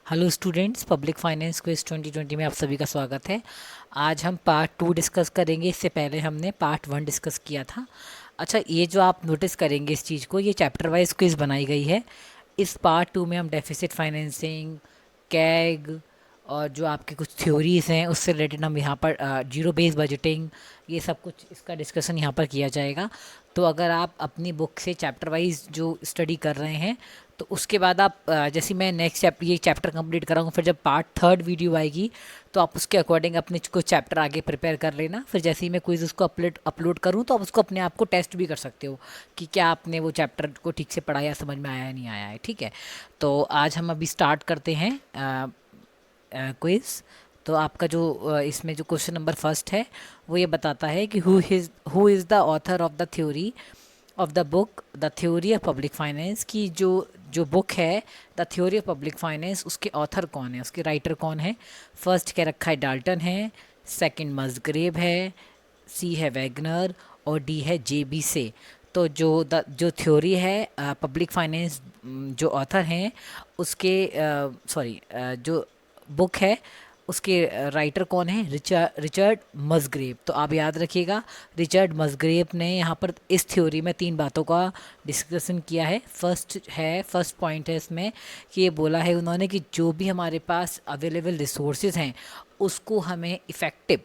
Hello students, public finance quiz 2020 में आप सभी का स्वागत है। आज हम पार्ट 2 डिस्कस करेंगे। इससे पहले हमने पार्ट 1 डिस्कस किया था। अच्छा, ये जो आप नोटिस करेंगे इस चीज़ को, ये चैप्टर वाइज क्विज बनाई गई है। इस पार्ट 2 में हम डेफिसिट फाइनेंसिंग, कैग और जो आपकी कुछ थ्योरीज हैं उससे रिलेटेड हम यहाँ पर जीरो बेस बजटिंग, ये सब कुछ इसका डिस्कशन यहाँ पर किया जाएगा। तो अगर आप अपनी बुक से चैप्टर वाइज जो स्टडी कर रहे हैं तो उसके बाद आप जैसे मैं नेक्स्ट ये चैप्टर कंप्लीट कराऊंगा, फिर जब पार्ट 3 वीडियो आएगी तो आप उसके अकॉर्डिंग अपने कुछ चैप्टर आगे प्रिपेयर कर लेना। फिर जैसे ही मैं क्विज उसको अपलोड करूँ तो आप उसको अपने आप को टेस्ट भी कर सकते हो कि क्या आपने वो चैप्टर को ठीक से पढ़ा या समझ में आया या नहीं आया है। ठीक है, तो आज हम अभी स्टार्ट करते हैं क्विज। तो आपका जो इसमें जो क्वेश्चन नंबर फर्स्ट है वो ये बताता है कि who is the author of the theory of the book the theory of public finance की जो जो बुक है the theory of public finance, उसके ऑथर कौन है, उसके राइटर कौन है। फर्स्ट कह रखा है डाल्टन है, सेकंड मस्ग्रेव है, सी है वैगनर और डी है जेबी से। तो जो थ्योरी है पब्लिक फाइनेंस, जो ऑथर हैं उसके जो बुक है उसके राइटर कौन है, रिचर्ड मस्ग्रेव। तो आप याद रखिएगा, रिचर्ड मस्ग्रेव ने यहाँ पर इस थ्योरी में 3 बातों का डिस्कशन किया है। फर्स्ट पॉइंट है इसमें कि ये बोला है उन्होंने कि जो भी हमारे पास अवेलेबल रिसोर्सेज हैं उसको हमें इफ़ेक्टिव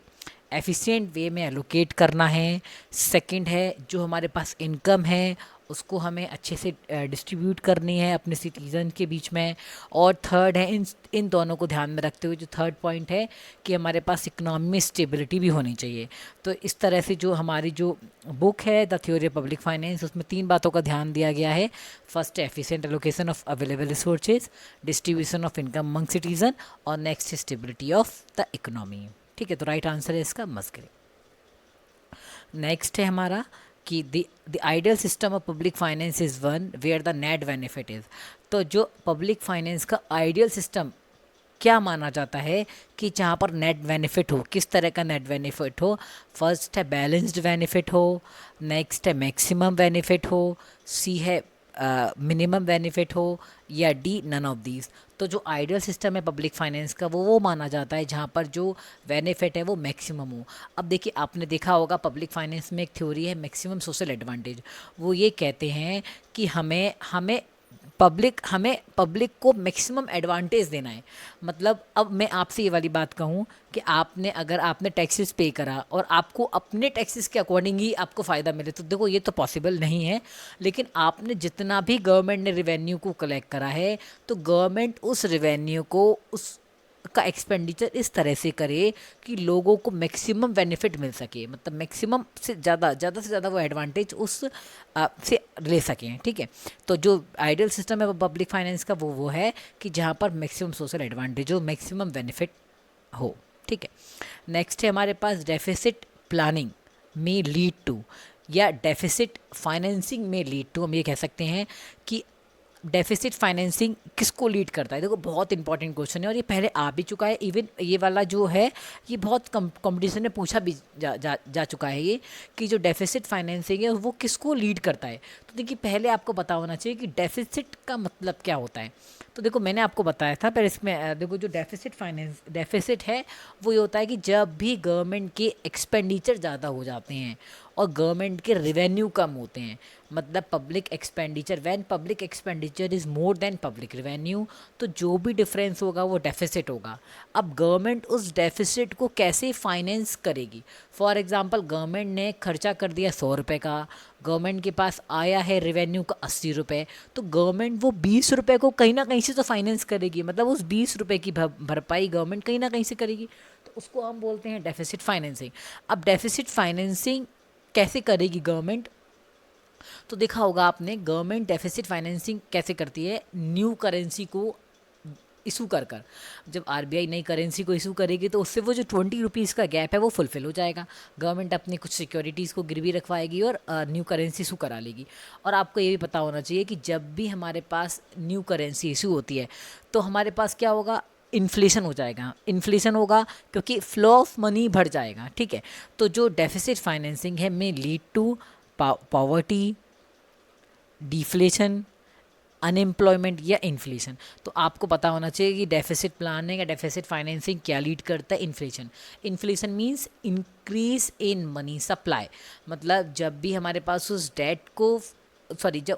एफिशिएंट वे में एलोकेट करना है। सेकंड है, जो हमारे पास इनकम है उसको हमें अच्छे से डिस्ट्रीब्यूट करनी है अपने सिटीज़न के बीच में। और थर्ड है, इन दोनों को ध्यान में रखते हुए जो थर्ड पॉइंट है कि हमारे पास इकोनॉमी में स्टेबिलिटी भी होनी चाहिए। तो इस तरह से जो हमारी जो बुक है the theory of public finance, उसमें 3 बातों का ध्यान दिया गया है। First efficient allocation of available resources, distribution of income among citizen और next stability of the economy. ठीक है, तो राइट आंसर है इसका मस्करी। नेक्स्ट है हमारा कि the ideal system of public finance is one where the net benefit is. तो जो पब्लिक फाइनेंस का आइडियल सिस्टम क्या माना जाता है कि जहाँ पर नेट बेनिफिट हो, किस तरह का नेट बेनिफिट हो। फर्स्ट है बैलेंस्ड बेनिफिट हो, नेक्स्ट है मैक्सिमम बेनिफिट हो, सी है मिनिमम बेनिफिट हो, या डी नन ऑफ दीज। तो जो आइडियल सिस्टम है पब्लिक फाइनेंस का वो माना जाता है जहाँ पर जो बेनिफिट है वो मैक्सिमम हो। अब देखिए, आपने देखा होगा पब्लिक फाइनेंस में एक थ्योरी है मैक्सिमम सोशल एडवांटेज। वो ये कहते हैं कि हमें हमें पब्लिक को मैक्सिमम एडवांटेज देना है। मतलब अब मैं आपसे ये वाली बात कहूँ कि अगर आपने टैक्सेस पे करा और आपको अपने टैक्सेस के अकॉर्डिंग ही आपको फ़ायदा मिले, तो देखो ये तो पॉसिबल नहीं है। लेकिन आपने जितना भी गवर्नमेंट ने रिवेन्यू को कलेक्ट करा है तो गवर्नमेंट उस रिवेन्यू को उस का एक्सपेंडिचर इस तरह से करे कि लोगों को मैक्सिमम बेनिफिट मिल सके। मतलब मैक्सिमम से ज़्यादा से ज़्यादा वो एडवांटेज उस से ले सकें। ठीक है, तो जो आइडियल सिस्टम है पब्लिक फाइनेंस का वो है कि जहाँ पर मैक्सिमम सोशल एडवांटेज हो, मैक्सिमम बेनिफिट हो। ठीक है, नेक्स्ट है हमारे पास डेफिसिट प्लानिंग में लीड टू, या डेफिसिट फाइनेंसिंग में लीड टू। हम ये कह सकते हैं कि डेफिसिट फाइनेंसिंग किसको लीड करता है। देखो, बहुत इंपॉर्टेंट क्वेश्चन है और ये पहले आ भी चुका है। इवन ये वाला जो है ये बहुत कंपटीशन में पूछा भी जा चुका है ये, कि जो डेफिसिट फाइनेंसिंग है वो किसको लीड करता है। तो देखिए, पहले आपको पता होना चाहिए कि डेफिसिट का मतलब क्या होता है। तो देखो, मैंने आपको बताया था, पर इसमें देखो जो डेफिसिट है वो ये होता है कि जब भी गवर्नमेंट के एक्सपेंडिचर ज़्यादा हो जाते हैं और गवर्नमेंट के रिवेन्यू कम होते हैं, मतलब public expenditure, when public expenditure is more than public revenue, तो जो भी डिफरेंस होगा वो डेफिसिट होगा। अब गवर्नमेंट उस डेफिसिट को कैसे फाइनेंस करेगी। फॉर एग्जांपल, गवर्नमेंट ने खर्चा कर दिया 100 रुपये का, गवर्नमेंट के पास आया है रेवेन्यू का 80 रुपये, तो गवर्नमेंट वो 20 रुपये को कहीं ना कहीं से तो फाइनेंस करेगी। मतलब उस 20 रुपये की भरपाई गवर्नमेंट कहीं ना कहीं से करेगी। तो उसको हम बोलते हैं डेफिसिट फाइनेंसिंग। अब डेफिसिट फाइनेंसिंग कैसे करेगी गवर्नमेंट, तो देखा होगा आपने गवर्नमेंट डेफिसिट फाइनेंसिंग कैसे करती है, न्यू करेंसी को इशू कर कर। जब आरबीआई नई करेंसी को इशू करेगी तो उससे वो जो 20 रुपीज़ का गैप है वो फुलफिल हो जाएगा। गवर्नमेंट अपनी कुछ सिक्योरिटीज़ को गिरवी रखवाएगी और न्यू करेंसी इशू करा लेगी। और आपको ये भी पता होना चाहिए कि जब भी हमारे पास न्यू करेंसी इशू होती है तो हमारे पास क्या होगा, इन्फ्लेशन हो जाएगा। इन्फ्लेशन होगा क्योंकि फ्लो ऑफ मनी बढ़ जाएगा। ठीक है, तो जो डेफिसिट फाइनेंसिंग है में lead to poverty, deflation unemployment या इन्फ्लेशन। तो आपको पता होना चाहिए कि डेफिसिट प्लानिंग या डेफिसिट फाइनेंसिंग क्या लीड करता है, inflation. Inflation means increase in money supply, मतलब जब भी हमारे पास उस डेट को, सॉरी, जब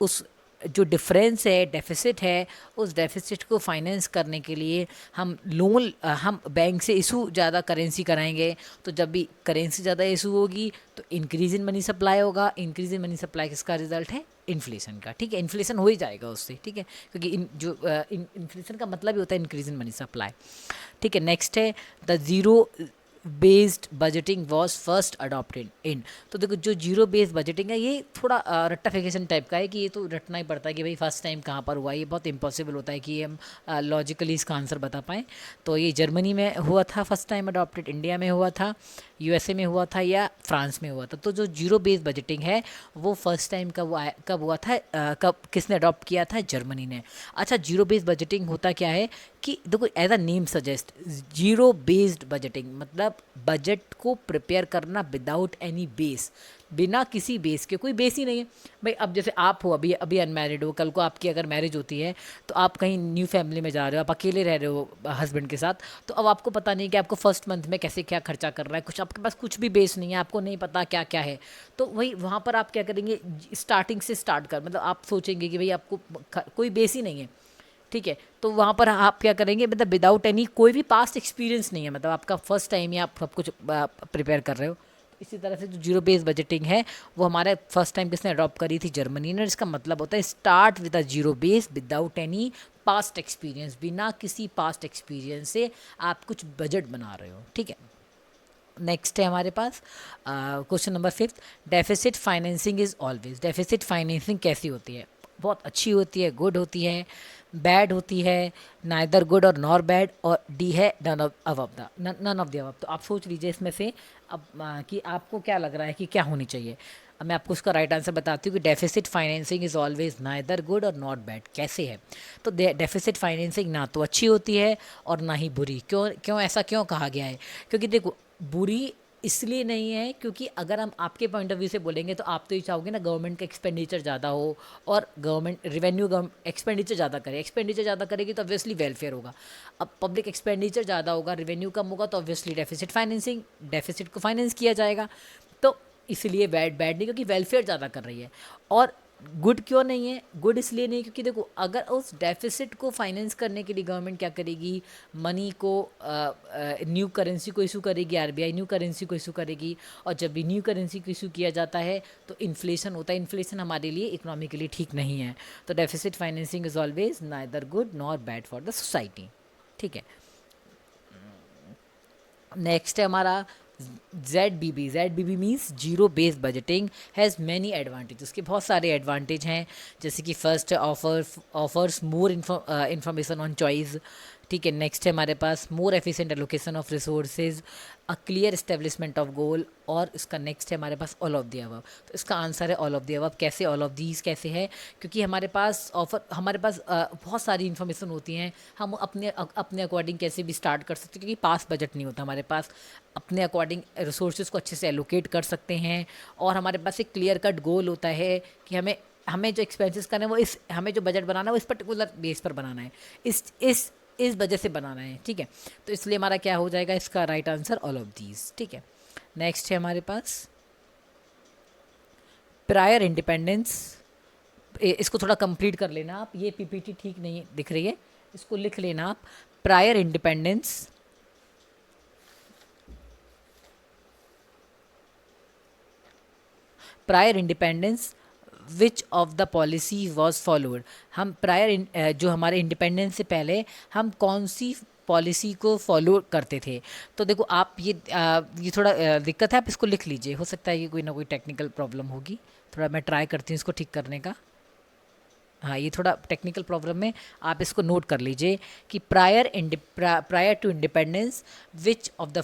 उस जो डिफरेंस है, डेफिसिट है, उस डेफिसिट को फाइनेंस करने के लिए हम लोन, हम बैंक से इशू ज़्यादा करेंसी कराएंगे। तो जब भी करेंसी ज़्यादा इशू होगी तो इंक्रीज इन मनी सप्लाई होगा। इंक्रीज इन मनी सप्लाई किसका रिजल्ट है, इन्फ्लेशन का। ठीक है, इन्फ्लेशन हो ही जाएगा उससे। ठीक है, क्योंकि इन्फ्लेशन का मतलब ही होता है इंक्रीज इन मनी सप्लाई। ठीक है, नेक्स्ट है the zero based budgeting was first adopted in. तो देखो जो जीरो बेस्ड बजटिंग है ये थोड़ा रट्टाफिकेशन टाइप का है, कि ये तो रटना ही पड़ता है कि भाई फर्स्ट टाइम कहाँ पर हुआ। ये बहुत इम्पॉसिबल होता है कि हम लॉजिकली इसका आंसर बता पाएँ। तो ये जर्मनी में हुआ था फर्स्ट टाइम अडॉप्टेड, इंडिया में हुआ था, यूएसए में हुआ था, या फ्रांस में हुआ था। तो जो जीरो बेस्ड बजटिंग है वो फर्स्ट टाइम कब हुआ था, कब किसने अडॉप्ट किया था, जर्मनी ने। अच्छा, जीरो बेस्ड बजटिंग होता क्या है कि देखो as a name suggest, zero based budgeting मतलब बजट को प्रिपेयर करना विदाउट एनी बेस, बिना किसी बेस के। कोई बेस ही नहीं है भाई। अब जैसे आप हो, अभी अभी अनमैरिड हो, कल को आपकी अगर मैरिज होती है तो आप कहीं न्यू फैमिली में जा रहे हो, आप अकेले रह रहे हो हस्बैंड के साथ, तो अब आपको पता नहीं कि आपको फर्स्ट मंथ में कैसे क्या खर्चा कर रहा है, कुछ आपके पास कुछ भी बेस नहीं है, आपको नहीं पता क्या क्या है। तो वही वहाँ पर आप क्या करेंगे, स्टार्टिंग से स्टार्ट कर, मतलब आप सोचेंगे कि भाई आपको कोई बेस ही नहीं है। ठीक है, तो वहाँ पर आप क्या करेंगे, मतलब विदाउट एनी, कोई भी पास्ट एक्सपीरियंस नहीं है, मतलब आपका फर्स्ट टाइम ही आप सब कुछ प्रिपेयर कर रहे हो। इसी तरह से जो जीरो बेस बजटिंग है वो हमारे फर्स्ट टाइम किसने अडॉप्ट करी थी, जर्मनी ने। इसका मतलब होता है start with a zero base without any past experience, बिना किसी पास्ट एक्सपीरियंस से आप कुछ बजट बना रहे हो। ठीक है, नेक्स्ट है हमारे पास question number 5, deficit financing is always. Deficit financing कैसी होती है, बहुत अच्छी होती है, गुड होती है, बैड होती है, नाइदर गुड और नॉर बैड, और डी है नन ऑफ द अबव। तो आप सोच लीजिए इसमें से अब कि आपको क्या लग रहा है कि क्या होनी चाहिए। अब मैं आपको उसका राइट आंसर बताती हूँ कि deficit financing is always neither good और नॉट बैड। कैसे है, तो डेफिसिट फाइनेंसिंग ना तो अच्छी होती है और ना ही बुरी। क्यों क्यों ऐसा क्यों कहा गया है, क्योंकि देखो बुरी इसलिए नहीं है क्योंकि अगर हम आपके पॉइंट ऑफ व्यू से बोलेंगे तो आप तो ये चाहोगे ना गवर्नमेंट का एक्सपेंडिचर ज़्यादा हो और गवर्नमेंट रेवेन्यू एक्सपेंडिचर ज़्यादा करे। एक्सपेंडिचर ज़्यादा करेगी तो ऑब्वियसली वेलफेयर होगा। अब पब्लिक एक्सपेंडिचर ज़्यादा होगा, रेवेन्यू कम होगा, तो ऑब्वियसली डेफिसिट को फाइनेंस किया जाएगा। तो इसलिए बैड बैड नहीं, क्योंकि वेलफेयर ज़्यादा कर रही है। और गुड क्यों नहीं है, गुड इसलिए नहीं क्योंकि देखो अगर उस डेफिसिट को फाइनेंस करने के लिए गवर्नमेंट क्या करेगी, मनी को न्यू करेंसी को इशू करेगी, आरबीआई न्यू करेंसी को इशू करेगी। और जब भी न्यू करेंसी को इशू किया जाता है तो इन्फ्लेशन होता है। इन्फ्लेशन हमारे लिए इकोनॉमी के लिए ठीक नहीं है। तो deficit financing is always neither good nor bad for the society. ठीक है, नेक्स्ट है हमारा ZBB means zero base budgeting has many advantage. उसके बहुत सारे एडवांटेज हैं, जैसे कि first offers more information on choice. ठीक है, नेक्स्ट है हमारे पास more efficient allocation of resources, a clear establishment of goal, और इसका नेक्स्ट है हमारे पास ऑल ऑफ द अबव। तो इसका आंसर है ऑल ऑफ द अबव। कैसे ऑल ऑफ दीज कैसे है, क्योंकि हमारे पास बहुत सारी इन्फॉर्मेशन होती हैं, हम अपने अकॉर्डिंग कैसे भी स्टार्ट कर सकते हैं, क्योंकि पास बजट नहीं होता हमारे पास। अपने अकॉर्डिंग रिसोर्सेज को अच्छे से एलोकेट कर सकते हैं, और हमारे पास एक क्लियर कट गोल होता है कि हमें जो एक्सपेंसेस करना है वो हमें जो बजट बनाना है वो इस पर्टिकुलर बेस पर बनाना है, इस वजह से बनाना है। ठीक है, तो इसलिए हमारा क्या हो जाएगा, इसका right answer all of these. ठीक है, नेक्स्ट है हमारे पास प्रायर इंडिपेंडेंस। इसको थोड़ा कंप्लीट कर लेना आप, ये पीपीटी ठीक नहीं दिख रही है, इसको लिख लेना आप। Prior independence prior independence which of the policy was followed. हम प्रायर जो हमारे इंडिपेंडेंस से पहले हम कौन सी पॉलिसी को फॉलो करते थे। तो देखो आप ये थोड़ा दिक्कत है, आप इसको लिख लीजिए, हो सकता है कि कोई ना कोई टेक्निकल प्रॉब्लम होगी। थोड़ा मैं ट्राई करती हूँ इसको ठीक करने का। हाँ, ये थोड़ा टेक्निकल प्रॉब्लम है, आप इसको नोट कर लीजिए कि prior to independence which of the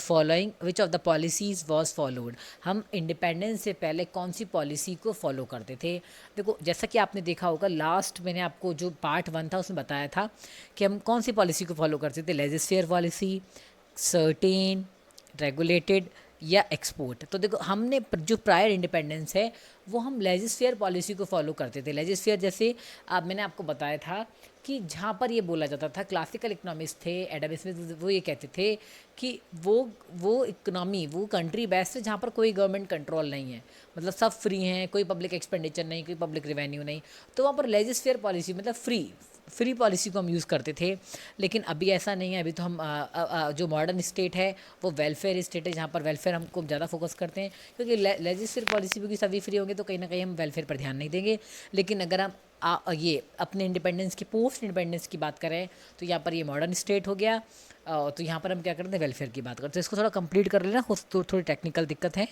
policies was followed. हम इंडिपेंडेंस से पहले कौन सी पॉलिसी को फॉलो करते थे। देखो जैसा कि आपने देखा होगा, लास्ट मैंने आपको जो पार्ट 1 था उसमें बताया था कि हम कौन सी पॉलिसी को फॉलो करते थे, लेजिस्लेटिव पॉलिसी, सर्टेन, रेगुलेटेड या एक्सपोर्ट। तो देखो हमने जो प्रायर इंडिपेंडेंस है वो हम लेजिस्फेयर पॉलिसी को फॉलो करते थे। लेजिस्फेयर जैसे अब मैंने आपको बताया था कि जहाँ पर ये बोला जाता था, क्लासिकल इकोनॉमिस्ट थे एडम स्मिथ, वो ये कहते थे कि वो इकोनॉमी वो कंट्री बेस्ट है जहाँ पर कोई गवर्नमेंट कंट्रोल नहीं है, मतलब सब फ्री हैं, कोई पब्लिक एक्सपेंडिचर नहीं, कोई पब्लिक रेवेन्यू नहीं। तो वहाँ पर लेजिस्फेयर पॉलिसी मतलब फ्री पॉलिसी को हम यूज़ करते थे। लेकिन अभी ऐसा नहीं है। अभी तो हम जो मॉडर्न स्टेट है वो वेलफेयर स्टेट है, जहाँ पर वेलफेयर हमको ज़्यादा फोकस करते हैं, क्योंकि लेजिस्लेटिव पॉलिसी भी सभी फ्री होंगे तो कहीं ना कहीं हम वेलफेयर पर ध्यान नहीं देंगे। लेकिन अगर हम ये अपने इंडिपेंडेंस की पोस्ट इंडिपेंडेंस की बात करें तो यहाँ पर ये मॉडर्न स्टेट हो गया। तो यहाँ पर हम क्या करते हैं, वेलफेयर की बात करते हैं। तो इसको थोड़ा कंप्लीट कर लेना, थोड़ी टेक्निकल दिक्कत है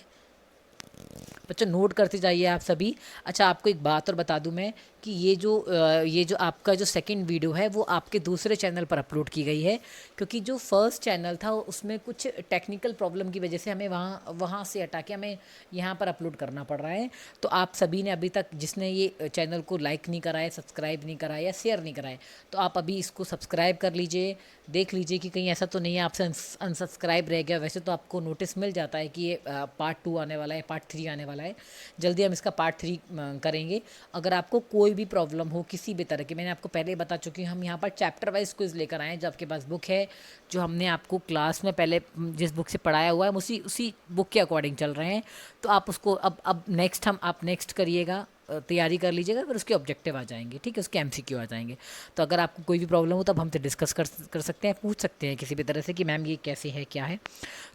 बच्चों, नोट करते जाइए आप सभी। अच्छा, आपको एक बात और बता दूं मैं कि ये जो आपका जो सेकंड वीडियो है वो आपके दूसरे चैनल पर अपलोड की गई है, क्योंकि जो फर्स्ट चैनल था उसमें कुछ टेक्निकल प्रॉब्लम की वजह से हमें वहाँ से हटा के हमें यहाँ पर अपलोड करना पड़ रहा है। तो आप सभी ने अभी तक जिसने ये चैनल को लाइक नहीं करा है, सब्सक्राइब नहीं करा है या शेयर नहीं करा है, तो आप अभी इसको सब्सक्राइब कर लीजिए। देख लीजिए कि कहीं ऐसा तो नहीं है आपसे अनसब्सक्राइब रह गया। वैसे तो आपको नोटिस मिल जाता है कि ये पार्ट 2 आने वाला है, पार्ट 3 आने वाला है। जल्दी हम इसका पार्ट 3 करेंगे। अगर आपको कोई भी प्रॉब्लम हो किसी भी तरह की, मैंने आपको पहले ही बता चुकी हूँ, हम यहाँ पर चैप्टर वाइज क्विज लेकर आए हैं। जो आपके पास बुक है, जो हमने आपको क्लास में पहले जिस बुक से पढ़ाया हुआ है, हम उसी बुक के अकॉर्डिंग चल रहे हैं। तो आप उसको अब नेक्स्ट आप नेक्स्ट करिएगा, तैयारी कर लीजिएगा, फिर उसके ऑब्जेक्टिव आ जाएंगे, ठीक है, उसके एमसीक्यू आ जाएंगे। तो अगर आपको कोई भी प्रॉब्लम हो तब हमसे डिस्कस कर सकते हैं, पूछ सकते हैं किसी भी तरह से कि मैम ये कैसे है, क्या है।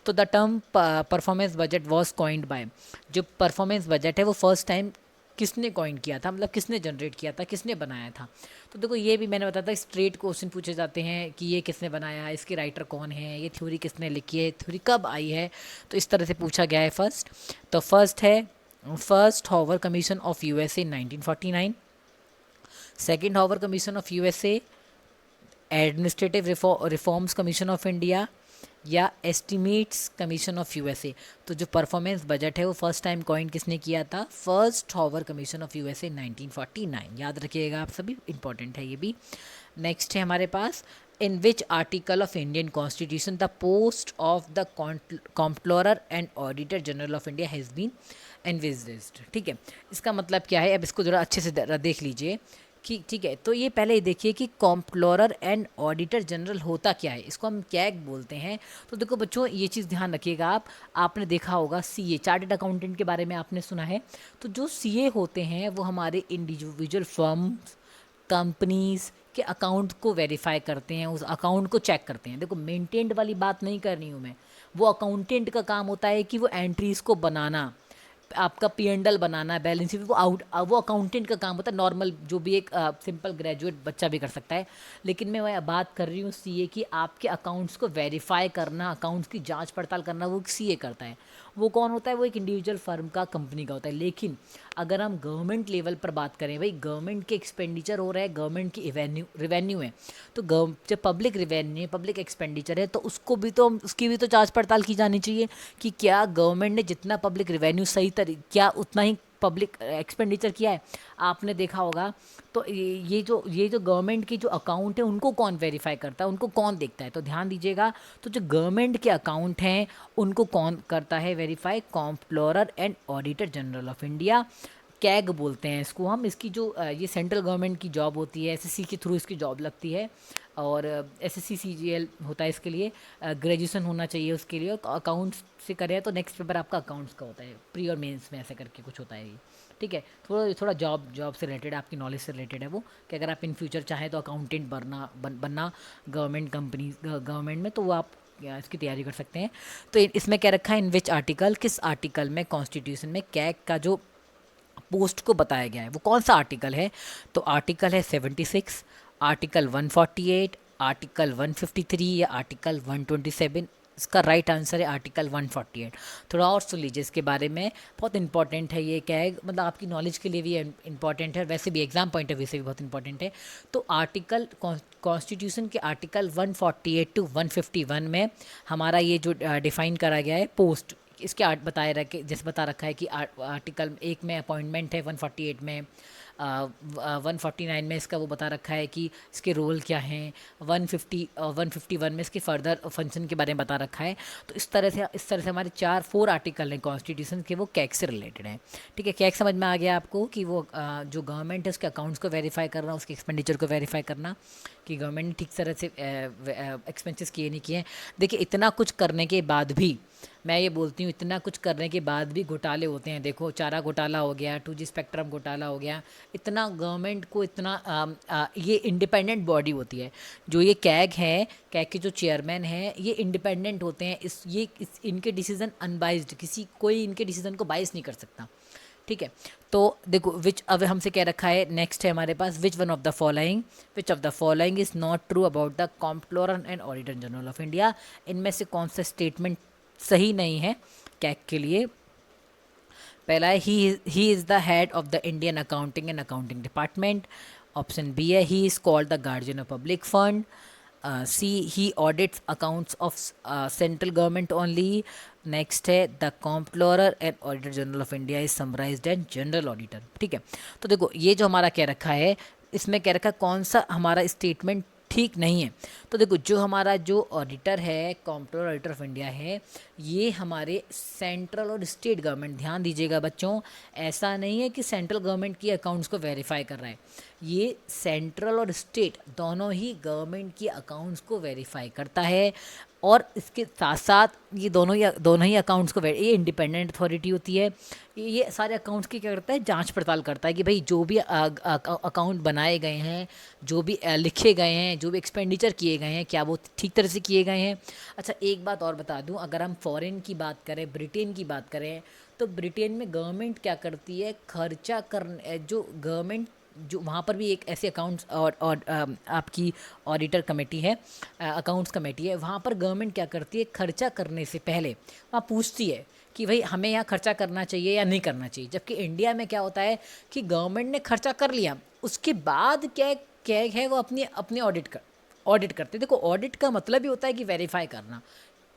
तो the term performance budget was coined by, जो परफॉर्मेंस बजट है वो फर्स्ट टाइम किसने कॉइन किया था, मतलब किसने जनरेट किया था, किसने बनाया था। तो देखो ये भी मैंने बताया था, स्ट्रेट क्वेश्चन पूछे जाते हैं कि ये किसने बनाया है, इसके राइटर कौन है, ये थ्योरी किसने लिखी है, थ्योरी कब आई है। तो इस तरह से पूछा गया है फर्स्ट। तो फर्स्ट है first hover commission of USA 1949, second hover commission of USA, administrative reforms commission of India, या एस्टिमेट्स कमीशन ऑफ यूएसए। तो जो परफॉर्मेंस बजट है वो फर्स्ट टाइम कॉइन किसने किया था, first hover commission of USA 1949। याद रखिएगा आप सभी, इंपॉर्टेंट है ये भी। नेक्स्ट है हमारे पास, in which article of Indian constitution the post of the comptroller and auditor general of India has been envisaged. ठीक है, इसका मतलब क्या है, अब इसको ज़रा अच्छे से देख लीजिए कि ठीक है। तो ये पहले ही देखिए कि कॉम्प्ट्रोलर एंड ऑडिटर जनरल होता क्या है, इसको हम कैग बोलते हैं। तो देखो बच्चों, ये चीज़ ध्यान रखिएगा आपने देखा होगा सीए, चार्टर्ड अकाउंटेंट के बारे में आपने सुना है। तो जो सीए होते हैं वो हमारे इंडिविजुअल फर्म्स, कंपनीज़ के अकाउंट को वेरीफाई करते हैं, उस अकाउंट को चेक करते हैं। देखो मेंटेन्ड वाली बात नहीं करनी हूँ मैं, वो अकाउंटेंट का काम होता है कि वो एंट्रीज़ को बनाना, आपका पी&एल बनाना है, बैलेंस शीट, वो अकाउंटेंट का काम होता है। नॉर्मल जो भी एक सिंपल ग्रेजुएट बच्चा भी कर सकता है। लेकिन मैं बात कर रही हूँ सीए की, आपके अकाउंट्स को वेरीफाई करना, अकाउंट्स की जांच पड़ताल करना वो सीए करता है। वो कौन होता है, वो एक इंडिविजुअल फर्म का, कंपनी का होता है। लेकिन अगर हम गवर्नमेंट लेवल पर बात करें, भाई गवर्नमेंट के एक्सपेंडिचर हो रहा है, गवर्नमेंट की रिवेन्यू है, तो जब पब्लिक रिवेन्यू, पब्लिक एक्सपेंडिचर है, तो उसकी भी तो जांच पड़ताल की जानी चाहिए कि क्या गवर्नमेंट ने जितना पब्लिक रिवेन्यू क्या उतना ही पब्लिक एक्सपेंडिचर किया है। आपने देखा होगा। तो ये जो गवर्नमेंट की जो अकाउंट है उनको कौन वेरीफाई करता है, उनको कौन देखता है, तो ध्यान दीजिएगा। तो जो गवर्नमेंट के अकाउंट हैं उनको कौन करता है verify, comptroller and auditor general of India, CAG बोलते हैं इसको हम। इसकी जो ये सेंट्रल गवर्नमेंट की जॉब होती है, एसएससी के थ्रू इसकी जॉब लगती है। और एसएससी सीजीएल होता है इसके लिए, ग्रेजुएशन होना चाहिए उसके लिए। और अकाउंट्स से करें तो नेक्स्ट पेपर आपका अकाउंट्स का होता है, प्री और मेंस में ऐसे करके कुछ होता है ये। ठीक है, थोड़ा जॉब से रिलेटेड, आपकी नॉलेज से रिलेटेड है वो, कि अगर आप इन फ्यूचर चाहें तो अकाउंटेंट बनना गवर्नमेंट कंपनी, गवर्नमेंट में, तो वो आप इसकी तैयारी कर सकते हैं। तो इसमें क्या रखा है, इन विच आर्टिकल, किस आर्टिकल में कॉन्स्टिट्यूशन में कैग का जो पोस्ट को बताया गया है वो कौन सा आर्टिकल है। तो आर्टिकल है 76, आर्टिकल 148, आर्टिकल 153 या आर्टिकल 127। इसका राइट आंसर है आर्टिकल 148। थोड़ा और सुन लीजिए इसके बारे में, बहुत इंपॉर्टेंट है ये, क्या है मतलब आपकी नॉलेज के लिए भी इंपॉर्टेंट है, वैसे भी एग्जाम पॉइंट ऑफ व्यू से भी बहुत इंपॉर्टेंट है। तो आर्टिकल कॉन्स्टिट्यूशन के आर्टिकल 148 टू 151 में हमारा ये जो डिफाइन करा गया है पोस्ट, इसके बताए रखे, जैसे बता रखा है कि आर्टिकल 1 में अपॉइंटमेंट है, 148 में 149 में इसका वो बता रखा है कि इसके रोल क्या हैं, 151 में इसके फर्दर फंक्शन के बारे में बता रखा है। तो इस तरह से हमारे 4 आर्टिकल हैं कॉन्स्टिट्यूशन के, वो कैग से रिलेटेड हैं। ठीक है, कैग समझ में आ गया आपको कि वो जो गवर्नमेंट है उसके अकाउंट्स को वेरीफाई करना, उसके एक्सपेंडिचर को वेरीफाई करना कि गवर्नमेंट ने ठीक तरह से एक्सपेंसेस किए नहीं किए हैं। देखिए इतना कुछ करने के बाद भी, मैं ये बोलती हूँ, इतना कुछ करने के बाद भी घोटाले होते हैं। देखो चारा घोटाला हो गया, 2G स्पेक्ट्रम घोटाला हो गया। इतना गवर्नमेंट को इतना ये इंडिपेंडेंट बॉडी होती है जो ये कैग है, कैग के जो चेयरमैन हैं ये इंडिपेंडेंट होते हैं। इनके डिसीजन अनबाइज्ड, कोई इनके डिसीजन को बाइस नहीं कर सकता। ठीक है, तो देखो विच अब हमसे क्या रखा है, नेक्स्ट है हमारे पास, which of the following is not true about the comptroller and auditor general of India. इनमें से कौन सा स्टेटमेंट सही नहीं है कैग के लिए। पहला है he is the head of the Indian accounting and accounting department. Option B है he is called the guardian of public fund. C he audits accounts of central government only. Next है the comptroller and auditor general of India is summarized and general auditor. ठीक है, तो देखो ये जो हमारा क्या रखा है, इसमें क्या रखा है, कौन सा हमारा स्टेटमेंट ठीक नहीं है। तो देखो जो हमारा जो ऑडिटर है, कॉम्प्ट्रोलर ऑडिटर ऑफ इंडिया है, ये हमारे सेंट्रल और स्टेट गवर्नमेंट, ध्यान दीजिएगा बच्चों, ऐसा नहीं है कि सेंट्रल गवर्नमेंट की अकाउंट्स को वेरीफाई कर रहा है, ये सेंट्रल और स्टेट दोनों ही गवर्नमेंट की अकाउंट्स को वेरीफाई करता है। और इसके साथ साथ ये दोनों ही अकाउंट्स को ये इंडिपेंडेंट अथॉरिटी होती है। ये सारे अकाउंट्स की क्या करता है, जांच पड़ताल करता है कि भाई जो भी अकाउंट बनाए गए हैं, जो भी लिखे गए हैं, जो भी एक्सपेंडिचर किए गए हैं, क्या वो ठीक तरह से किए गए हैं। अच्छा एक बात और बता दूं, अगर हम फॉरेन की बात करें, ब्रिटेन की बात करें, तो ब्रिटेन में गवर्नमेंट क्या करती है, खर्चा करने जो गवर्नमेंट जो वहाँ पर भी एक ऐसे अकाउंट्स और आपकी ऑडिटर कमेटी है, अकाउंट्स कमेटी है, वहाँ पर गवर्नमेंट क्या करती है, खर्चा करने से पहले वहाँ पूछती है कि भाई हमें यहाँ खर्चा करना चाहिए या नहीं करना चाहिए। जबकि इंडिया में क्या होता है कि गवर्नमेंट ने खर्चा कर लिया, उसके बाद क्या है वो अपनी अपनी ऑडिट करते हैं। देखो ऑडिट का मतलब ही होता है कि वेरीफाई करना,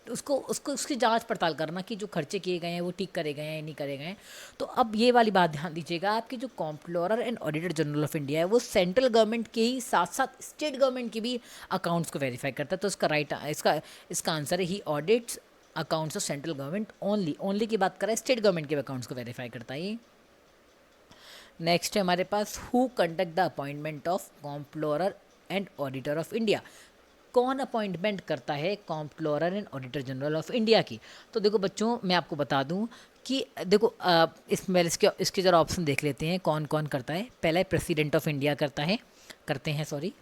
उसको उसको उसकी जांच पड़ताल करना कि जो खर्चे किए गए हैं वो ठीक करे गए हैं या नहीं करे गए हैं। तो अब ये वाली बात ध्यान दीजिएगा, आपकी जो comptroller and auditor general of India है वो सेंट्रल गवर्नमेंट के ही साथ साथ स्टेट गवर्नमेंट के भी अकाउंट्स को वेरीफाई करता है। तो इसका आंसर है he audits accounts of central government only की बात करें, स्टेट गवर्नमेंट के अकाउंट्स को वेरीफाई करता है ये। नेक्स्ट है हमारे पास, who conduct the appointment of comptroller and auditor of India. कौन अपॉइंटमेंट करता है comptroller and auditor general of India की। तो देखो बच्चों मैं आपको बता दूं कि देखो इसमें इसके ज़रा ऑप्शन देख लेते हैं कौन कौन करता है। पहला है प्रेसिडेंट ऑफ इंडिया करते हैं सॉरी।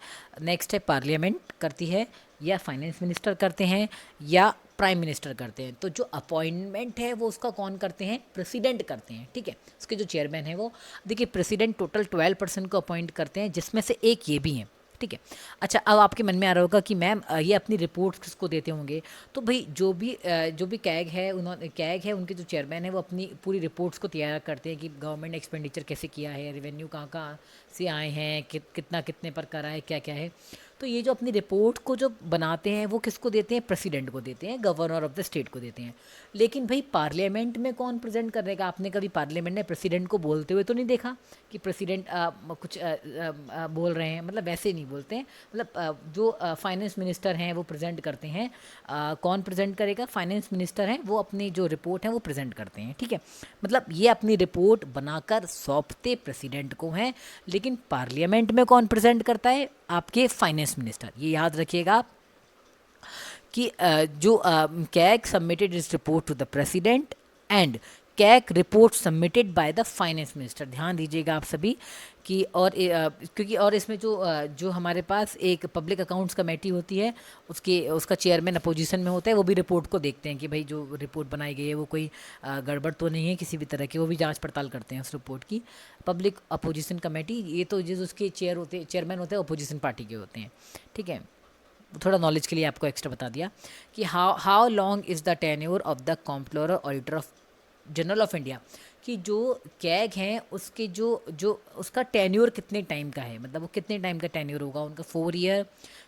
नेक्स्ट है पार्लियामेंट करती है, या फाइनेंस मिनिस्टर करते हैं, या प्राइम मिनिस्टर करते हैं। तो जो अपॉइंटमेंट है वो उसका कौन करते हैं, प्रेसिडेंट करते हैं। ठीक है, उसके जो चेयरमैन है वो, देखिए प्रेसिडेंट टोटल 12% को अपॉइंट करते हैं, जिसमें से एक ये भी हैं। ठीक है, अच्छा अब आपके मन में आ रहा होगा कि मैम ये अपनी रिपोर्ट्स किसको देते होंगे। तो भाई जो भी कैग है उनके जो चेयरमैन है वो अपनी पूरी रिपोर्ट्स को तैयार करते हैं कि गवर्नमेंट एक्सपेंडिचर कैसे किया है, रेवेन्यू कहाँ कहाँ से आए हैं, कितना कितने पर करा है, क्या क्या है। तो ये जो अपनी रिपोर्ट को जो बनाते हैं वो किसको देते हैं, प्रेसिडेंट को देते हैं, गवर्नर ऑफ द स्टेट को देते हैं। लेकिन भाई पार्लियामेंट में कौन प्रेजेंट करेगा, आपने कभी पार्लियामेंट में प्रेसिडेंट को बोलते हुए तो नहीं देखा कि प्रेसिडेंट कुछ बोल रहे हैं, मतलब वैसे नहीं बोलते हैं। मतलब जो फाइनेंस मिनिस्टर हैं वो प्रेजेंट करते हैं। कौन प्रेजेंट करेगा, फाइनेंस मिनिस्टर हैं, वो अपनी जो रिपोर्ट है वो प्रेजेंट करते हैं। ठीक है, मतलब ये अपनी रिपोर्ट बनाकर सौंपते प्रेसिडेंट को हैं, लेकिन पार्लियामेंट में कौन प्रेजेंट करता है, आपके फाइनेंस मिनिस्टर। ये याद रखिएगा आप कि जो CAG submitted is report to the president and CAG report submitted by the finance minister. ध्यान दीजिएगा आप सभी कि क्योंकि और इसमें जो हमारे पास एक पब्लिक अकाउंट्स कमेटी होती है, उसका चेयरमैन अपोजिशन में होता है, वो भी रिपोर्ट को देखते हैं कि भाई जो रिपोर्ट बनाई गई है वो कोई गड़बड़ तो नहीं है किसी भी तरह की, वो भी जांच पड़ताल करते हैं उस रिपोर्ट की। पब्लिक अपोजिशन कमेटी, ये तो जिस उसके चेयरमैन होते हैं अपोजिशन पार्टी के होते हैं। ठीक है, थोड़ा नॉलेज के लिए आपको एक्स्ट्रा बता दिया कि how long is the tenure of the comptroller auditor of general of India, कि जो कैग हैं उसके जो उसका टेन्योर कितने टाइम का है, मतलब वो कितने टाइम का टेन्योर होगा उनका, 4 ईयर,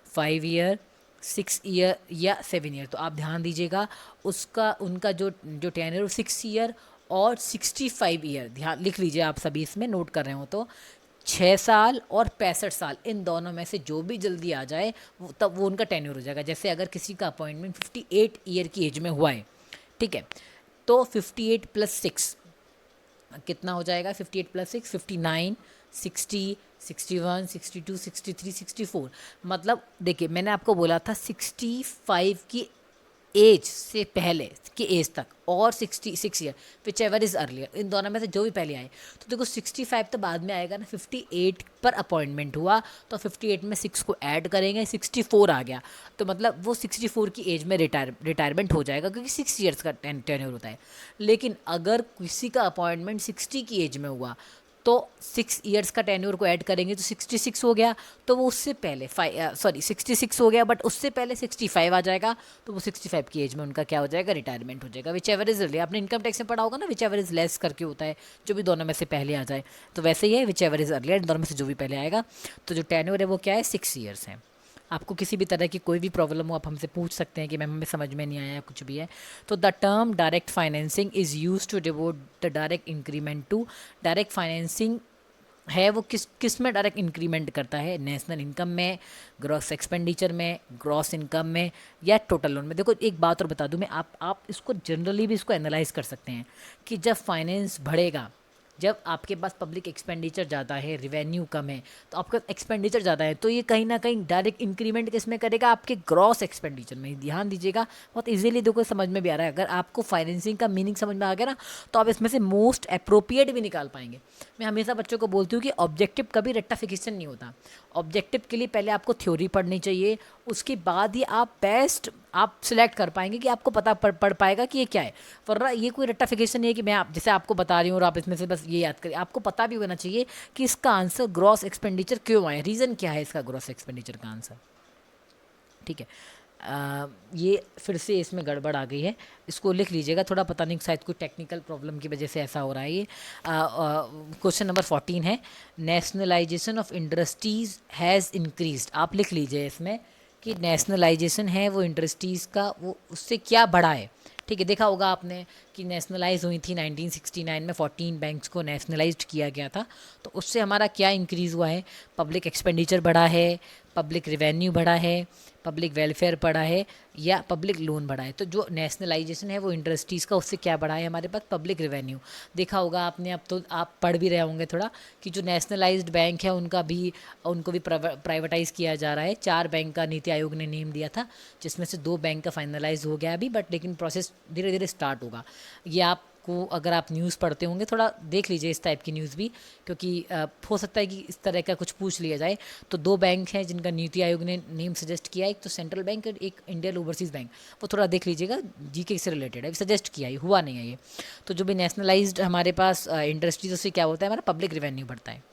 5 ईयर, 6 ईयर या 7 ईयर। तो आप ध्यान दीजिएगा उनका जो टेन्योर 6 ईयर और 65 ईयर, ध्यान लिख लीजिए आप सभी इसमें नोट कर रहे हो तो 6 साल और 65 साल, इन दोनों में से जो भी जल्दी आ जाए तब वो उनका टेन्योर हो जाएगा। जैसे अगर किसी का अपॉइंटमेंट 58 ईयर की एज में हुआ है, ठीक है, तो 58 + 6 कितना हो जाएगा? 58 + 6 59, 60, 61, 62, 63, 64। मतलब देखिए, मैंने आपको बोला था 65 की एज से पहले की एज तक और 66 year, whichever is earlier, इन दोनों में से जो भी पहले आए। तो देखो 65 तो बाद में आएगा ना, 58 पर अपॉइंटमेंट हुआ तो 58 में 6 को ऐड करेंगे, 64 आ गया, तो मतलब वो 64 की एज में रिटायरमेंट हो जाएगा, क्योंकि 6 ईयर्स का टेन्योर होता है। लेकिन अगर किसी का अपॉइंटमेंट 60 की एज में हुआ तो 6 ईयर्स का टेन्योर को ऐड करेंगे तो 66 हो गया, तो वो उससे पहले 66 हो गया, बट उससे पहले 65 आ जाएगा, तो वो 65 की एज में उनका क्या हो जाएगा? रिटायरमेंट हो जाएगा। विच एवर इज अर्ली, आपने इनकम टैक्स में पढ़ा होगा ना, विच एवर इज लेस करके होता है, जो भी दोनों में से पहले आ जाए, तो वैसे ही है, विच एवर इज अर्ली, दोनों में से जो भी पहले आएगा। तो जो टेन्योर है वो क्या है? 6 ईयर्स है। आपको किसी भी तरह की कोई भी प्रॉब्लम हो, आप हमसे पूछ सकते हैं कि मैम हमें समझ में नहीं आया, कुछ भी है। तो the term direct financing is use to devote the direct increment to, direct financing है वो किस में डायरेक्ट इंक्रीमेंट करता है? नेशनल इनकम में, ग्रॉस एक्सपेंडिचर में, ग्रॉस इनकम में, या टोटल लोन में। देखो एक बात और बता दूं मैं, आप इसको जनरली भी इसको एनालाइज कर सकते हैं कि जब फाइनेंस बढ़ेगा, जब आपके पास पब्लिक एक्सपेंडिचर ज़्यादा है, रिवेन्यू कम है, तो आपका एक्सपेंडिचर ज़्यादा है, तो ये कहीं ना कहीं डायरेक्ट इंक्रीमेंट किस में करेगा? आपके ग्रॉस एक्सपेंडिचर में। ध्यान दीजिएगा, बहुत इजीली देखो समझ में भी आ रहा है। अगर आपको फाइनेंसिंग का मीनिंग समझ में आ गया ना, तो आप इसमें से मोस्ट अप्रोप्रिएट भी निकाल पाएंगे। मैं हमेशा बच्चों को बोलती हूँ कि ऑब्जेक्टिव कभी रट्टाफिकेशन नहीं होता। ऑब्जेक्टिव के लिए पहले आपको थ्योरी पढ़नी चाहिए, उसके बाद ही आप बेस्ट आप सिलेक्ट कर पाएंगे कि आपको पता पढ़ पाएगा कि ये क्या है। वरना ये कोई रट्टाफिकेशन नहीं है कि मैं आप जैसे आपको बता रही हूँ और आप इसमें से बस ये याद करिए। आपको पता भी होना चाहिए कि इसका आंसर ग्रॉस एक्सपेंडिचर क्यों आए, रीज़न क्या है इसका ग्रॉस एक्सपेंडिचर का आंसर, ठीक है। ये फिर से इसमें गड़बड़ आ गई है, इसको लिख लीजिएगा, थोड़ा पता नहीं शायद कोई टेक्निकल प्रॉब्लम की वजह से ऐसा हो रहा है। ये क्वेश्चन नंबर 14 है, nationalisation of industries has increased. आप लिख लीजिए इसमें कि नेशनलाइजेशन है वो इंडस्ट्रीज़ का, वो उससे क्या बढ़ा है, ठीक है। देखा होगा आपने कि नेशनलाइज हुई थी 1969 में, 14 बैंक्स को नेशनलाइज्ड किया गया था, तो उससे हमारा क्या इंक्रीज़ हुआ है? पब्लिक एक्सपेंडिचर बढ़ा है, पब्लिक रिवेन्यू बढ़ा है, पब्लिक वेलफेयर बढ़ा है, या पब्लिक लोन बढ़ा है। तो जो नेशनलाइजेशन है वो इंडस्ट्रीज़ का, उससे क्या बढ़ा है हमारे पास? Public revenue. देखा होगा आपने, अब तो आप पढ़ भी रहे होंगे थोड़ा, कि जो नेशनलाइज्ड बैंक है उनको भी प्राइवेटाइज़ किया जा रहा है। 4 बैंक का नीति आयोग ने नेम दिया था, जिसमें से 2 बैंक का फाइनलाइज हो गया अभी, बट लेकिन प्रोसेस धीरे धीरे स्टार्ट होगा। ये आपको, अगर आप न्यूज़ पढ़ते होंगे, थोड़ा देख लीजिए इस टाइप की न्यूज़ भी, क्योंकि हो सकता है कि इस तरह का कुछ पूछ लिया जाए। तो 2 बैंक हैं जिनका नीति आयोग ने नेम सजेस्ट किया है, एक तो सेंट्रल बैंक और एक इंडियन ओवरसीज़ बैंक। वो थोड़ा देख लीजिएगा, जीके से रिलेटेड है, सजेस्ट किया है, हुआ नहीं है ये। तो जो भी नेशनलाइज्ड हमारे पास इंडस्ट्रीज, उससे क्या होता है? हमारा पब्लिक रिवेन्यू बढ़ता है।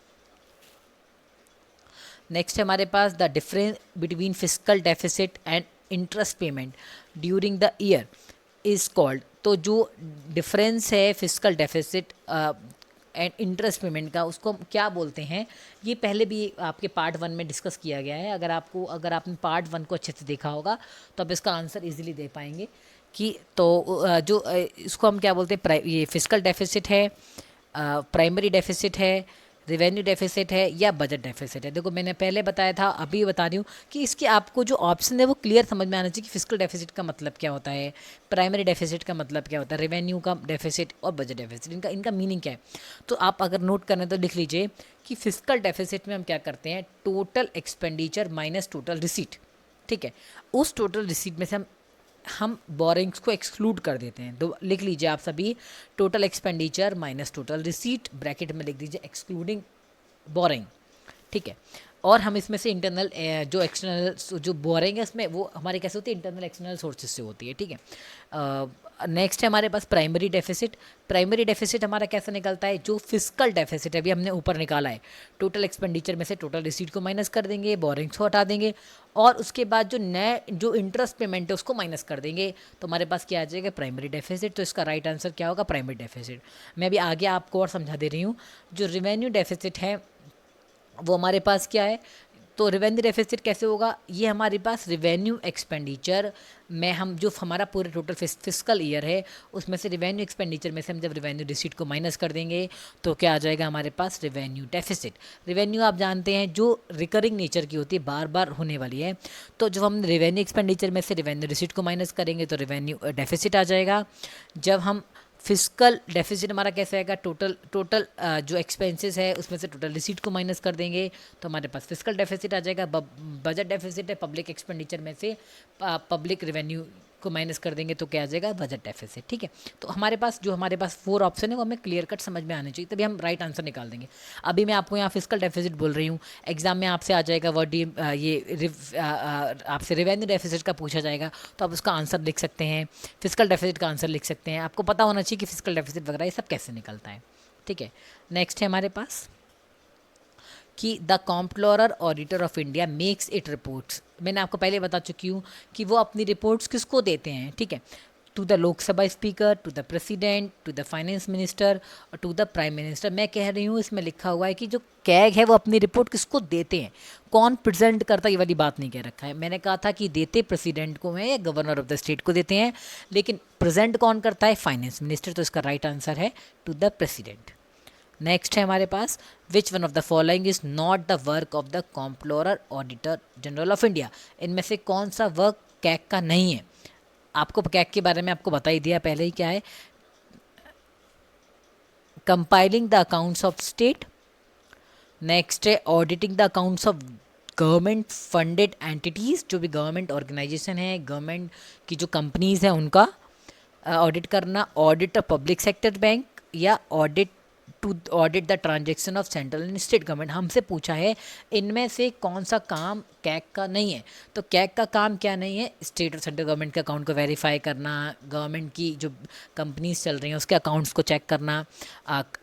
नेक्स्ट है हमारे पास the difference between physical deficit and interest payment during the year is called. तो जो डिफरेंस है physical deficit and interest payment का, उसको हम क्या बोलते हैं? ये पहले भी आपके पार्ट 1 में डिस्कस किया गया है। अगर आपने पार्ट 1 को अच्छे से देखा होगा तो आप इसका आंसर इजीली दे पाएंगे कि तो इसको हम क्या बोलते हैं? ये फिजिकल डेफिसिट है, प्राइमरी डेफिसिट है, रिवेन्यू डेफिसिट है, या बजट डेफिसिट है। देखो मैंने पहले बताया था, अभी बता रही हूँ कि इसके आपको जो ऑप्शन है वो क्लियर समझ में आना चाहिए कि फिजिकल डेफिसिट का मतलब क्या होता है, प्राइमरी डेफिसिट का मतलब क्या होता है, रेवेन्यू का डेफिसिट और बजट डेफिसिट, इनका मीनिंग क्या है। तो आप अगर नोट करना तो लिख लीजिए कि फिजिकल डेफिसिट में हम क्या करते हैं? Total expenditure minus total receipt, ठीक है। उस टोटल रिसीट में से हम बोरिंग्स को एक्सक्लूड कर देते हैं। तो लिख लीजिए आप सभी, total expenditure minus total receipt, bracket में लिख दीजिए एक्सक्लूडिंग बोरिंग, ठीक है। और हम इसमें से इंटरनल जो एक्सटर्नल जो बोरिंग है उसमें वो हमारे कैसे होती है? इंटरनल एक्सटर्नल सोर्सेज से होती है, ठीक है। नेक्स्ट है हमारे पास प्राइमरी डेफिसिट। प्राइमरी डेफिसिट हमारा कैसे निकलता है? जो फिजिकल डेफिसिट है, अभी हमने ऊपर निकाला है, टोटल एक्सपेंडिचर में से टोटल रिसीट को माइनस कर देंगे, बोरिंग्स को हटा देंगे, और उसके बाद जो इंटरेस्ट पेमेंट है उसको माइनस कर देंगे, तो हमारे पास क्या आ जाएगा? Primary deficit. तो इसका राइट आंसर क्या होगा? Primary deficit. मैं अभी आगे आपको और समझा दे रही हूँ। जो रिवेन्यू डेफिसिट है वो हमारे पास क्या है? तो रेवेन्यू डेफिसिट कैसे होगा, ये हमारे पास रेवेन्यू एक्सपेंडिचर में हम जो हमारा पूरे टोटल फिस्कल ईयर है उसमें से रेवेन्यू एक्सपेंडिचर में से हम जब रेवेन्यू रिसीट को माइनस कर देंगे तो क्या आ जाएगा हमारे पास रेवेन्यू डेफिसिट। रेवेन्यू आप जानते हैं जो रिकरिंग नेचर की होती है, बार बार होने वाली है। तो जब हम रेवेन्यू एक्सपेंडिचर में से रेवेन्यू रिसीट को माइनस करेंगे तो रेवेन्यू डेफिसिट आ जाएगा। जब हम फिस्कल डेफिसिट हमारा कैसे आएगा, टोटल जो एक्सपेंसेस है उसमें से टोटल रिसीट को माइनस कर देंगे तो हमारे पास फिस्कल डेफिसिट आ जाएगा। बजट डेफिसिट है पब्लिक एक्सपेंडिचर में से पब्लिक रेवेन्यू को माइनस कर देंगे तो क्या आ जाएगा, बजट डेफिसिट। ठीक है, तो हमारे पास 4 ऑप्शन है वो हमें क्लियर कट समझ में आने चाहिए, तभी हम राइट आंसर निकाल देंगे। अभी मैं आपको यहाँ फिस्कल डेफिसिट बोल रही हूँ, एग्जाम में आपसे आ जाएगा आपसे रेवेन्यू डेफिसिट का पूछा जाएगा तो आप उसका आंसर लिख सकते हैं, फिस्कल डेफिसिट का आंसर लिख सकते हैं। आपको पता होना चाहिए कि फिस्कल डेफिसिट वगैरह ये सब कैसे निकलता है। ठीक है, नेक्स्ट है हमारे पास कि the comptroller auditor of India makes it reports. मैंने आपको पहले बता चुकी हूँ कि वो अपनी रिपोर्ट्स किसको देते हैं। ठीक है, to the Lok Sabha speaker, to the president, to the finance minister और टू द प्राइम मिनिस्टर। मैं कह रही हूँ इसमें लिखा हुआ है कि जो कैग है वो अपनी रिपोर्ट किसको देते हैं, कौन प्रेजेंट करता है ये वाली बात नहीं कह रखा है। मैंने कहा था कि देते प्रेसिडेंट को हैं या गवर्नर ऑफ द स्टेट को देते हैं, लेकिन प्रेजेंट कौन करता है, फाइनेंस मिनिस्टर। तो इसका राइट आंसर है टू द प्रेसिडेंट। नेक्स्ट है हमारे पास which one of the following is not the work of the comptroller auditor general of India. इनमें से कौन सा वर्क कैग का नहीं है। आपको कैग के बारे में आपको बता ही दिया पहले ही, क्या है, compiling the accounts of state. Next है auditing the accounts of government funded entities, जो भी गवर्नमेंट ऑर्गेनाइजेशन है, गवर्नमेंट की जो कंपनीज हैं उनका ऑडिट करना। Audit of public sector bank या audit to audit the transaction of central and state government. हमसे पूछा है इनमें से कौन सा काम कैग का नहीं है। तो कैग का काम क्या नहीं है, स्टेट और सेंट्रल गवर्नमेंट के अकाउंट को वेरीफाई करना, गवर्नमेंट की जो कंपनीज चल रही हैं उसके अकाउंट्स को चेक करना,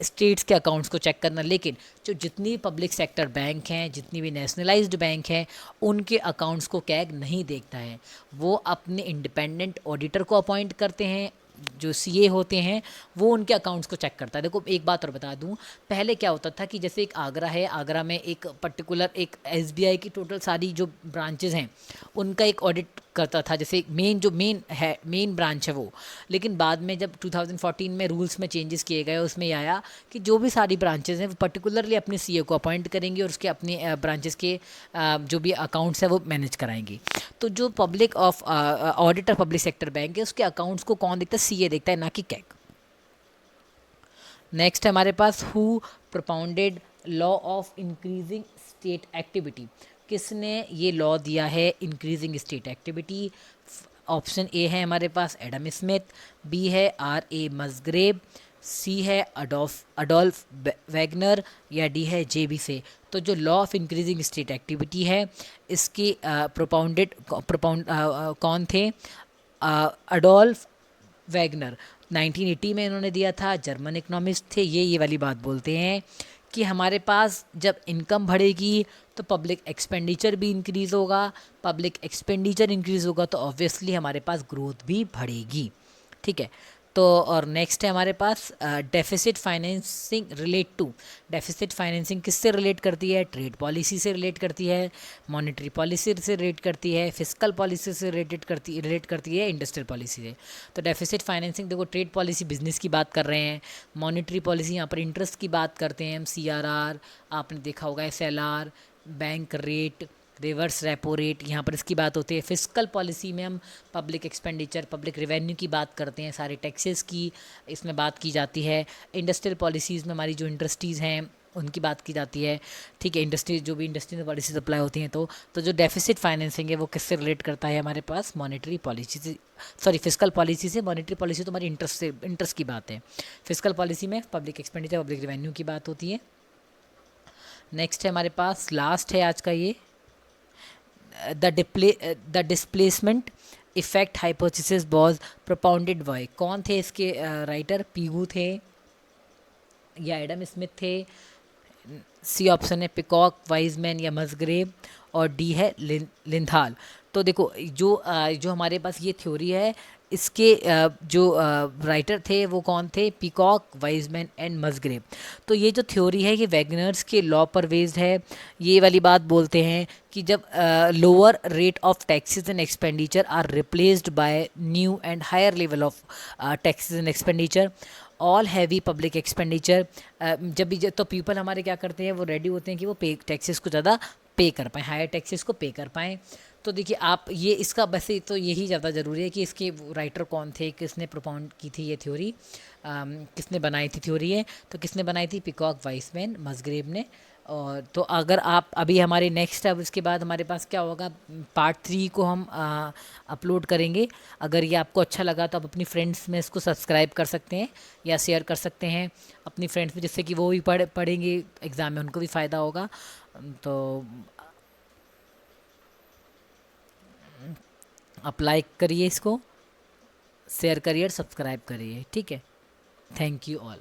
स्टेट्स के अकाउंट्स को चेक करना। लेकिन जो जितनी पब्लिक सेक्टर बैंक हैं, जितनी भी नेशनलाइज्ड बैंक हैं, उनके अकाउंट्स को कैग नहीं देखता है। वो अपने इंडिपेंडेंट ऑडिटर को अपॉइंट करते हैं, जो सीए होते हैं वो उनके अकाउंट्स को चेक करता है। देखो एक बात और बता दूं, पहले क्या होता था कि जैसे एक आगरा है, आगरा में एक पर्टिकुलर एक एसबीआई की टोटल सारी जो ब्रांचेज हैं उनका एक ऑडिट करता था, जैसे मेन ब्रांच है वो। लेकिन बाद में जब 2014 में रूल्स में चेंजेस किए गए, उसमें ये आया कि जो भी सारी ब्रांचेज हैं वो पर्टिकुलरली अपने सीए को अपॉइंट करेंगी और उसके अपने ब्रांचेस के जो भी अकाउंट्स है वो मैनेज कराएंगी। तो जो public of auditor public sector bank है उसके अकाउंट्स को कौन देखता है, सीए देखता है, ना कि कैग। नेक्स्ट है हमारे पास who propounded law of increasing state activity. किसने ये लॉ दिया है increasing state activity. Option A है हमारे पास एडम स्मिथ, बी है R.A. मसग्रेव, सी है अडोल्फ वैगनर या डी है JB से। तो जो law of increasing state activity है इसकी प्रोपाउंड कौन थे, अडोल्फ वैगनर। 1980 में इन्होंने दिया था, जर्मन इकोनॉमिस्ट थे ये वाली बात बोलते हैं कि हमारे पास जब इनकम बढ़ेगी तो पब्लिक एक्सपेंडिचर भी इंक्रीज़ होगा, पब्लिक एक्सपेंडिचर इंक्रीज़ होगा तो ऑब्वियसली हमारे पास ग्रोथ भी बढ़ेगी। ठीक है, तो और नेक्स्ट है हमारे पास deficit financing relate to. Deficit financing किससे रिलेट करती है, ट्रेड पॉलिसी से रिलेट करती है, मॉनेटरी पॉलिसी से रिलेट करती है, फिस्कल पॉलिसी से रिलेट करती है, इंडस्ट्रियल पॉलिसी से। तो डेफिसिट फाइनेंसिंग देखो, ट्रेड पॉलिसी बिजनेस की बात कर रहे हैं, मॉनेटरी पॉलिसी यहाँ पर इंटरेस्ट की बात करते हैं हम, CRR आपने देखा होगा, SLR, bank rate, reverse repo rate, यहाँ पर इसकी बात होती है। फिस्कल पॉलिसी में हम पब्लिक एक्सपेंडिचर पब्लिक रेवेन्यू की बात करते हैं, सारे टैक्सेस की इसमें बात की जाती है। इंडस्ट्रियल पॉलिसीज़ में हमारी जो इंडस्ट्रीज़ हैं उनकी बात की जाती है। ठीक है, इंडस्ट्री जो भी इंडस्ट्रियल पॉलिसीज अप्लाई होती हैं तो जो डेफिसिट फाइनेंसिंग है वो किससे रिलेट करता है हमारे पास, मॉनेटरी पॉलिसी से, सॉरी फिस्कल पॉलिसी से। मॉनेटरी पॉलिसी तो हमारी इंटरेस्ट की बात है, फिस्कल पॉलिसी में पब्लिक एक्सपेंडिचर पब्लिक रेवेन्यू की बात होती है। नेक्स्ट है हमारे पास, लास्ट है आज का ये, the displacement effect hypothesis was propounded bye. कौन थे इसके राइटर, पीगू थे या एडम स्मिथ थे। सी ऑप्शन है पिकॉक, वाइजमैन या मसग्रेव और डी है लिंथाल। तो देखो जो हमारे पास ये थ्योरी है, इसके जो राइटर थे वो कौन थे, पीकॉक, वाइजमैन एंड मसग्रेव। तो ये जो थ्योरी है ये वैगनर्स के लॉ पर बेस्ड है। ये वाली बात बोलते हैं कि जब lower rate of taxes and expenditure are replaced by new and higher level of taxes and expenditure, all heavy public expenditure, जब भी तो पीपल हमारे क्या करते हैं, वो रेडी होते हैं कि वो पे टैक्सेस को ज़्यादा पे कर पाएँ, हायर टैक्सेस को पे कर पाएँ। तो देखिए आप ये इसका वैसे तो यही ज़्यादा ज़रूरी है कि इसके राइटर कौन थे, किसने प्रोपाउंड की थी ये थ्योरी, किसने बनाई थी थ्योरी है, तो किसने बनाई थी, पिकॉक, वाइसमैन, मसग्रेव ने। और तो अगर आप अभी हमारे नेक्स्ट, अब इसके बाद हमारे पास क्या होगा, पार्ट 3 को हम अपलोड करेंगे। अगर ये आपको अच्छा लगा तो आप अपनी फ्रेंड्स में इसको सब्सक्राइब कर सकते हैं या शेयर कर सकते हैं अपनी फ्रेंड्स में, जिससे कि वो भी पढ़ेंगे एग्ज़ाम में, उनको भी फ़ायदा होगा। तो आप लाइक करिए इसको, शेयर करिए और सब्सक्राइब करिए, ठीक है। Thank you all.